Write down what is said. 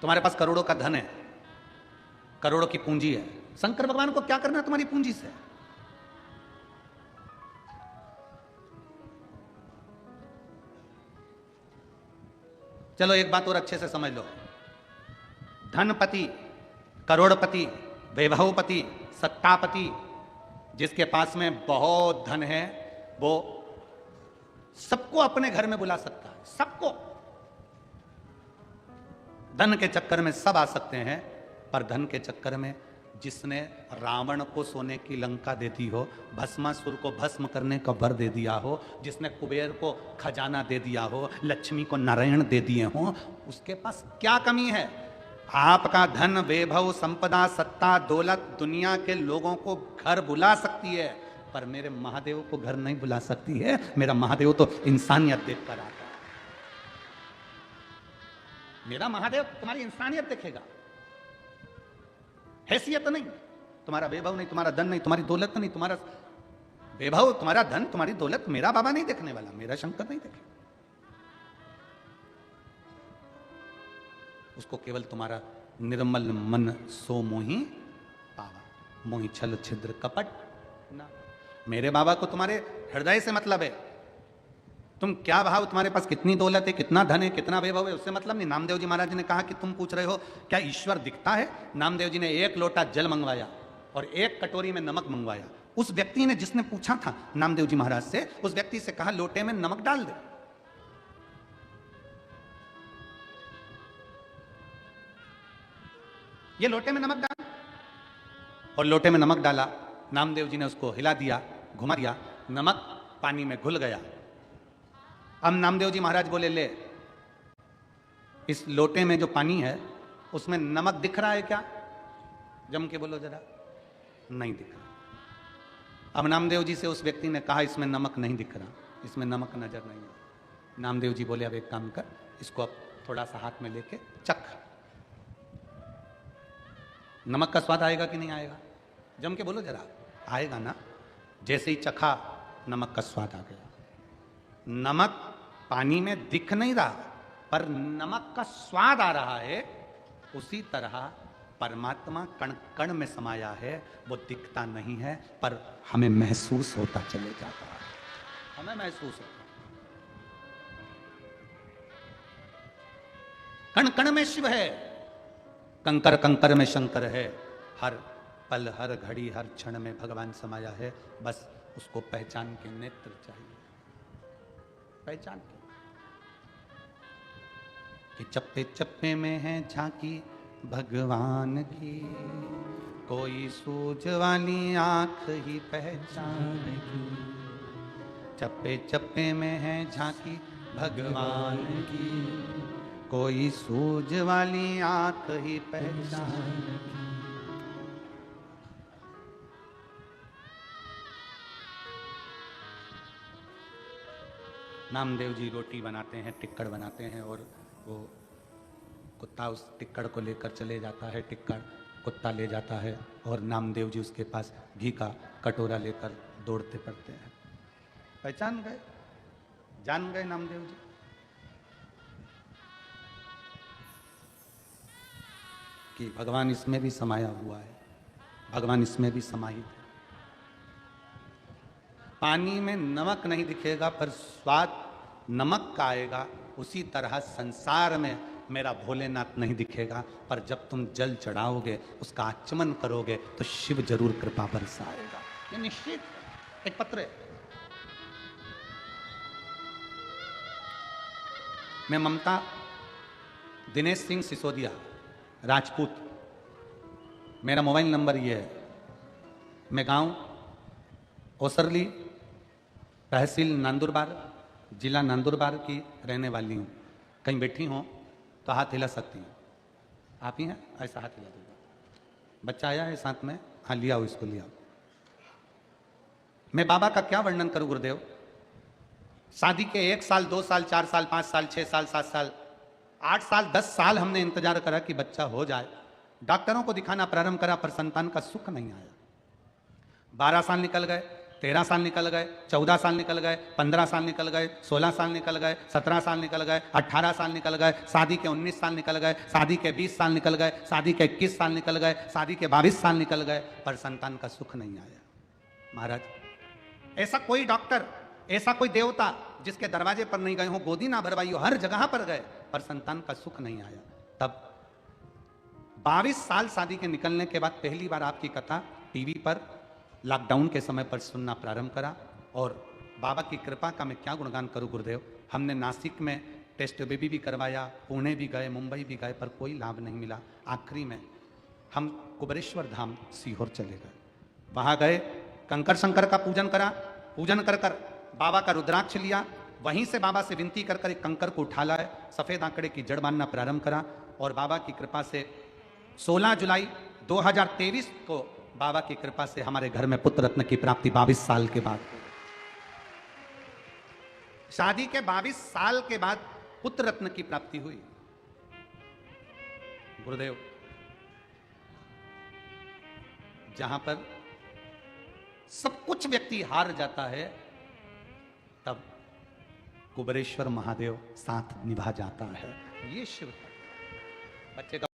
तुम्हारे पास करोड़ों का धन है, करोड़ों की पूंजी है, शंकर भगवान को क्या करना तुम्हारी पूंजी से? चलो एक बात और अच्छे से समझ लो, धनपति, करोड़पति, वैभवपति, सत्तापति, जिसके पास में बहुत धन है, वो सबको अपने घर में बुला सकता है, सबको। धन के चक्कर में सब आ सकते हैं, पर धन के चक्कर में जिसने रावण को सोने की लंका दे दी हो, भस्मासुर को भस्म करने का वर दे दिया हो, जिसने कुबेर को खजाना दे दिया हो, लक्ष्मी को नारायण दे दिए हो, उसके पास क्या कमी है? आपका धन, वैभव, संपदा, सत्ता, दौलत दुनिया के लोगों को घर बुला सकती है, पर मेरे महादेव को घर नहीं बुला सकती है। मेरा महादेव तो इंसानियत देख कर आता है। मेरा महादेव तुम्हारी इंसानियत देखेगा, हैसियत नहीं, तुम्हारा वैभव नहीं, तुम्हारा धन नहीं, तुम्हारी दौलत नहीं। तुम्हारा वैभव, तुम्हारा धन, तुम्हारी दौलत मेरा बाबा नहीं देखने वाला, मेरा शंकर नहीं देखेगा। उसको केवल तुम्हारा निर्मल मन सो मोही पावा, मोही छल छिद्र कपट ना। मेरे बाबा को तुम्हारे हृदय से मतलब है। तुम क्या भाव, तुम्हारे पास कितनी दौलत है, कितना धन है, कितना वैभव है, उससे मतलब नहीं। नामदेव जी महाराज ने कहा कि तुम पूछ रहे हो क्या ईश्वर दिखता है? नामदेव जी ने एक लोटा जल मंगवाया और एक कटोरी में नमक मंगवाया। उस व्यक्ति ने, जिसने पूछा था नामदेव जी महाराज से, उस व्यक्ति से कहा लोटे में नमक डाल दे। ये लोटे में नमक डाल, और लोटे में नमक डाला। नामदेव जी ने उसको हिला दिया, घुमा दिया, नमक पानी में घुल गया। अब नामदेव जी महाराज बोले, ले इस लोटे में जो पानी है उसमें नमक दिख रहा है क्या? जम के बोलो जरा। नहीं दिख रहा। अब नामदेव जी से उस व्यक्ति ने कहा इसमें नमक नहीं दिख रहा, इसमें नमक नजर नहीं है। नामदेव जी बोले अब एक काम कर, इसको अब थोड़ा सा हाथ में लेके चख, नमक का स्वाद आएगा कि नहीं आएगा? जम के बोलो जरा। आएगा ना? जैसे ही चखा, नमक का स्वाद आ गया। नमक पानी में दिख नहीं रहा, पर नमक का स्वाद आ रहा है। उसी तरह परमात्मा कण कण में समाया है, वो दिखता नहीं है, पर हमें महसूस होता चले जाता है। हमें महसूस होता, कण कण में शिव है, कंकर कंकर में शंकर है। हर पल, हर घड़ी, हर क्षण में भगवान समाया है। बस उसको पहचान के नेत्र चाहिए, पहचान के, कि चप्पे चप्पे में है झांकी भगवान की, कोई सूझ वाली आंख ही पहचान की। चप्पे चप्पे में है झांकी भगवान की, कोई सूझ वाली आंख ही पहचान की। नामदेव जी रोटी बनाते हैं, टिक्कड़ बनाते हैं, और वो कुत्ता उस टिक्कड़ को लेकर चले जाता है। टिक्कड़ कुत्ता ले जाता है और नामदेव जी उसके पास घी का कटोरा लेकर दौड़ते पड़ते हैं। पहचान गए, जान गए नामदेव जी। कि भगवान इसमें भी समाया हुआ है, भगवान इसमें भी समाहित है। पानी में नमक नहीं दिखेगा, पर स्वाद नमक का आएगा। उसी तरह संसार में मेरा भोलेनाथ नहीं दिखेगा, पर जब तुम जल चढ़ाओगे, उसका आचमन करोगे, तो शिव जरूर कृपा बरसाएगा। ये निश्चित है। एक पत्र है, मैं ममता दिनेश सिंह सिसोदिया, राजपूत, मेरा मोबाइल नंबर ये है। मैं गांव ओसरली, तहसील नंदुरबार, जिला नंदुरबार की रहने वाली हूँ। कहीं बैठी हो तो हाथ हिला सकती हैं। आप ही हैं? ऐसा हाथ हिला दीजिए। बच्चा आया है साथ में? हाँ, लिया हो, इसको लिया। मैं बाबा का क्या वर्णन करूं गुरुदेव। शादी के 1 साल, 2 साल, 4 साल, 5 साल, 6 साल, 7 साल, 8 साल, 10 साल हमने इंतजार करा कि बच्चा हो जाए। डॉक्टरों को दिखाना प्रारंभ करा, पर संतान का सुख नहीं आया। 12 साल निकल गए, 13 साल निकल गए, 14 साल निकल गए, 15 साल निकल गए, 16 साल निकल गए, 17 साल निकल गए, 18 साल निकल गए, शादी के 19 साल निकल गए, शादी के 20 साल निकल गए, शादी के 21 साल निकल गए, शादी के 22 साल निकल गए, पर संतान का सुख नहीं आया। महाराज, ऐसा कोई डॉक्टर, ऐसा कोई देवता जिसके दरवाजे पर नहीं गए हो, गोदी ना भरवाई हो, हर जगह पर गए, पर संतान का सुख नहीं आया। तब 22 साल शादी के निकलने के बाद पहली बार आपकी कथा टीवी पर लॉकडाउन के समय पर सुनना प्रारंभ करा, और बाबा की कृपा का मैं क्या गुणगान करूं गुरुदेव। हमने नासिक में टेस्ट बेबी भी करवाया, पुणे भी गए, मुंबई भी गए, पर कोई लाभ नहीं मिला। आखिरी में हम कुबेरेश्वर धाम सीहोर चले गए। वहां गए, कंकर शंकर का पूजन करा, पूजन कर कर बाबा का रुद्राक्ष लिया, वहीं से बाबा से विनती कर कर एक कंकर को उठा लाए, सफेद आंकड़े की जड़ बांधना प्रारंभ करा, और बाबा की कृपा से 16 जुलाई 2023 को बाबा की कृपा से हमारे घर में पुत्र रत्न की प्राप्ति 22 साल के बाद। शादी के 22 साल के बाद पुत्र रत्न की प्राप्ति हुई। गुरुदेव, जहां पर सब कुछ व्यक्ति हार जाता है, तब कुबेरेश्वर महादेव साथ निभा जाता है। ये शिव बच्चे का